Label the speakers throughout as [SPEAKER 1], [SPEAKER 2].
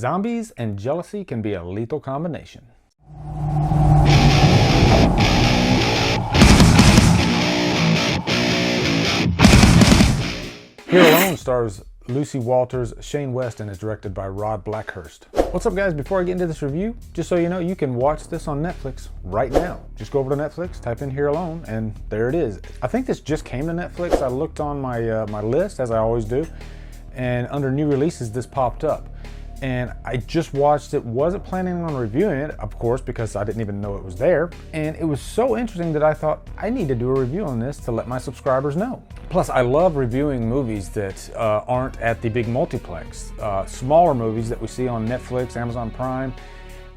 [SPEAKER 1] Zombies and jealousy can be a lethal combination. Here Alone stars Lucy Walters, Shane West, and is directed by Rod Blackhurst. What's up, guys? Before I get into this review, just so you know, you can watch this on Netflix right now. Just go over to Netflix, type in Here Alone, and there it is. I think this just came to Netflix. I looked on my my list, as I always do, and under new releases, this popped up. And I just watched it, wasn't planning on reviewing it, of course, because I didn't even know it was there. And it was so interesting that I thought I need to do a review on this to let my subscribers know. Plus, I love reviewing movies that aren't at the big multiplex. Smaller movies that we see on Netflix, Amazon Prime,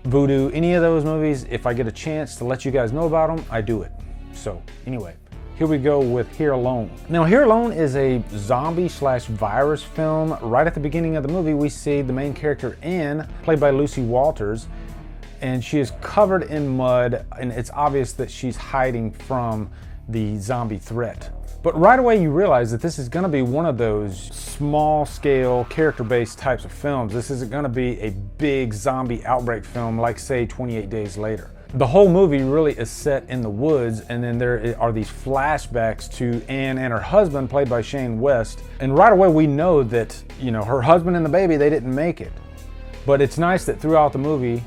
[SPEAKER 1] Vudu, any of those movies, if I get a chance to let you guys know about them, I do it. So anyway, here we go with Here Alone. Now, Here Alone is a zombie/virus film. Right at the beginning of the movie, we see the main character, Anne, played by Lucy Walters, and she is covered in mud, and it's obvious that she's hiding from the zombie threat. But right away you realize that this is gonna be one of those small-scale, character-based types of films. This isn't gonna be a big zombie outbreak film like, say, 28 Days Later. The whole movie really is set in the woods, and then there are these flashbacks to Anne and her husband, played by Shane West. And right away we know that, you know, her husband and the baby, they didn't make it. But it's nice that throughout the movie,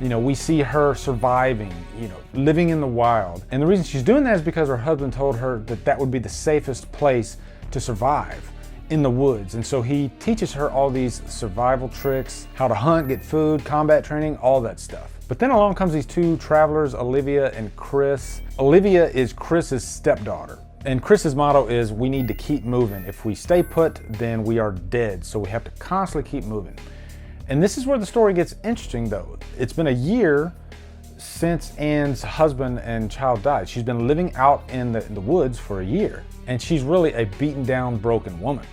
[SPEAKER 1] you know, we see her surviving, you know, living in the wild. And the reason she's doing that is because her husband told her that that would be the safest place to survive, in the woods. And so he teaches her all these survival tricks, how to hunt, get food, combat training, all that stuff. But then along comes these two travelers, Olivia and Chris. Olivia is Chris's stepdaughter. And Chris's motto is, we need to keep moving. If we stay put, then we are dead. So we have to constantly keep moving. And this is where the story gets interesting, though. It's been a year since Anne's husband and child died. She's been living out in the woods for a year. And she's really a beaten down, broken woman.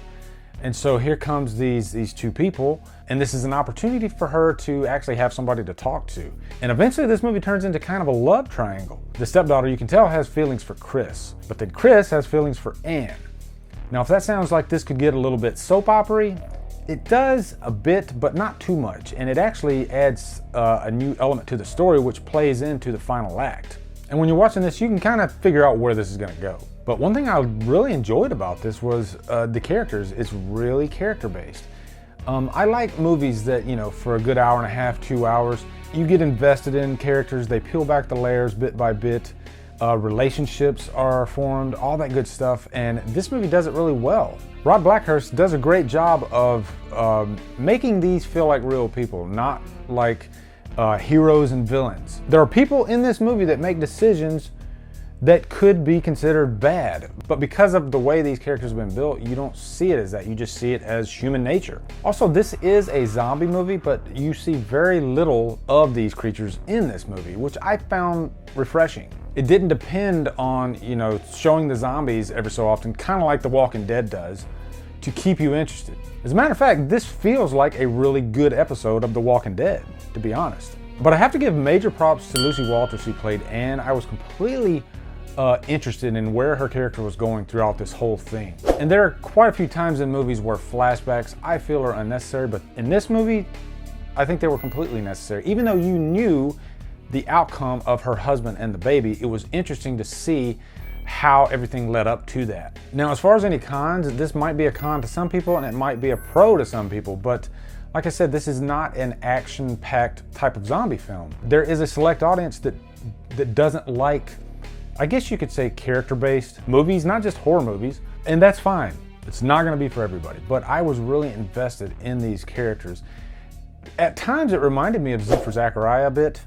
[SPEAKER 1] And so here comes these two people, and this is an opportunity for her to actually have somebody to talk to. And eventually this movie turns into kind of a love triangle. The stepdaughter, you can tell, has feelings for Chris, but then Chris has feelings for Anne. Now, if that sounds like this could get a little bit soap opera-y, it does a bit, but not too much. And it actually adds a new element to the story, which plays into the final act. And when you're watching this, you can kind of figure out where this is gonna go. But one thing I really enjoyed about this was the characters. It's really character-based. I like movies that, you know, for a good hour and a half, 2 hours, you get invested in characters, they peel back the layers bit by bit, relationships are formed, all that good stuff, and this movie does it really well. Rod Blackhurst does a great job of making these feel like real people, not like heroes and villains. There are people in this movie that make decisions that could be considered bad, but because of the way these characters have been built, you don't see it as that. You just see it as human nature. Also, this is a zombie movie, but you see very little of these creatures in this movie, which I found refreshing. It didn't depend on, you know, showing the zombies every so often, kind of like The Walking Dead does, to keep you interested. As a matter of fact, this feels like a really good episode of The Walking Dead, to be honest. But I have to give major props to Lucy Walters, who played Anne. I was completely interested in where her character was going throughout this whole thing. And there are quite a few times in movies where flashbacks I feel are unnecessary, but in this movie, I think they were completely necessary. Even though you knew the outcome of her husband and the baby, it was interesting to see how everything led up to that. Now, as far as any cons, this might be a con to some people and it might be a pro to some people, but like I said, this is not an action-packed type of zombie film. There is a select audience that doesn't like, I guess you could say, character-based movies, not just horror movies, and that's fine. It's not gonna be for everybody, but I was really invested in these characters. At times it reminded me of Z for Zachariah a bit,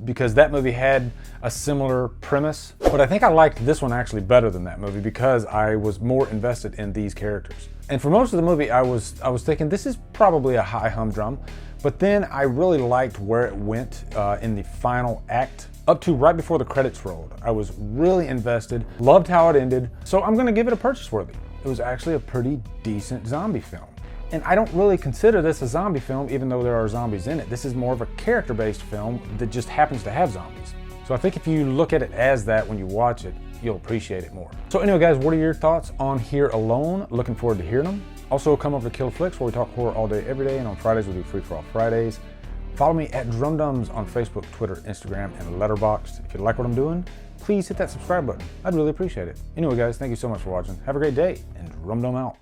[SPEAKER 1] because that movie had a similar premise, but I think I liked this one actually better than that movie because I was more invested in these characters. And for most of the movie, I was thinking this is probably a high humdrum, but then I really liked where it went in the final act, up to right before the credits rolled. I was really invested, loved how it ended, so I'm gonna give it a purchase worthy. It was actually a pretty decent zombie film. And I don't really consider this a zombie film, even though there are zombies in it. This is more of a character-based film that just happens to have zombies. So I think if you look at it as that when you watch it, you'll appreciate it more. So anyway, guys, what are your thoughts on Here Alone? Looking forward to hearing them. Also, come over to Kill Flicks, where we talk horror all day, every day, and on Fridays we do Free For All Fridays. Follow me at Drumdums on Facebook, Twitter, Instagram, and Letterboxd. If you like what I'm doing, please hit that subscribe button. I'd really appreciate it. Anyway, guys, thank you so much for watching. Have a great day, and Drumdum out.